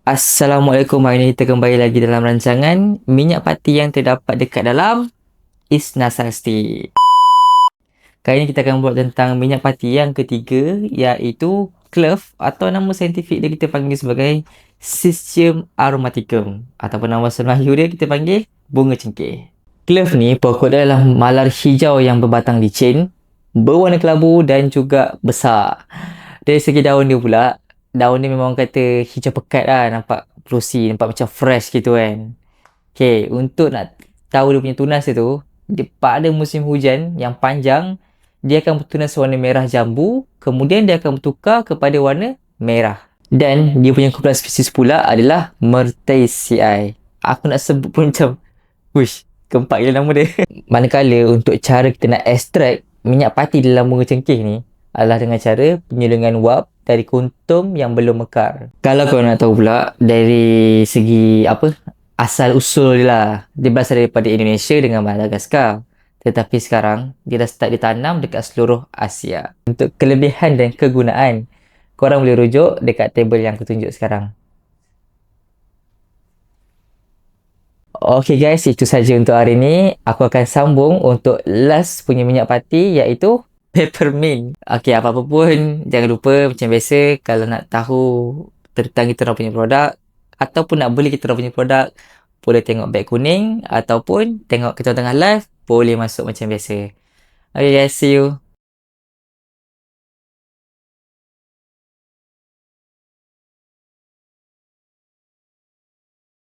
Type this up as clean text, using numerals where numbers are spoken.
Assalamualaikum, hari ini kita kembali lagi dalam rancangan minyak pati yang terdapat dekat dalam Isna Sasti. Kali ini kita akan buat tentang minyak pati yang ketiga, iaitu clove atau nama saintifik dia kita panggil sebagai Silicium aromaticum ataupun nama Melayu dia kita panggil bunga cengkeh. Clove ni pokok dia adalah malar hijau yang berbatang licin, berwarna kelabu dan juga besar. Dari segi daun dia pula, daun dia memang kata hijau pekat lah, nampak glossy, nampak macam fresh gitu kan. Okay, untuk nak tahu dia punya tunas dia tu, pada musim hujan yang panjang, dia akan bertunas warna merah jambu, kemudian dia akan bertukar kepada warna merah. Dan dia punya kumpulan spesies pula adalah Myrtaceae. Aku nak sebut pun macam, wish, keempat gila nama dia. Manakala untuk cara kita nak extract minyak pati dalam bunga cengkeh ni, adalah dengan cara penyulingan wap dari kuntum yang belum mekar. Kalau korang nak tahu pula dari segi asal usul dia lah, dia berasal daripada Indonesia dengan Madagaskar. Tetapi sekarang dia dah start ditanam dekat seluruh Asia. Untuk kelebihan dan kegunaan, korang boleh rujuk dekat table yang aku tunjuk sekarang. Okay guys, itu saja untuk hari ni. Aku akan sambung untuk last punya minyak pati, iaitu peppermint. Okay, apa-apa pun jangan lupa macam biasa, kalau nak tahu tentang kita orang punya produk ataupun nak beli kita orang punya produk, boleh tengok beg kuning ataupun tengok kita orang tengah live, boleh masuk macam biasa. Okay guys, see you.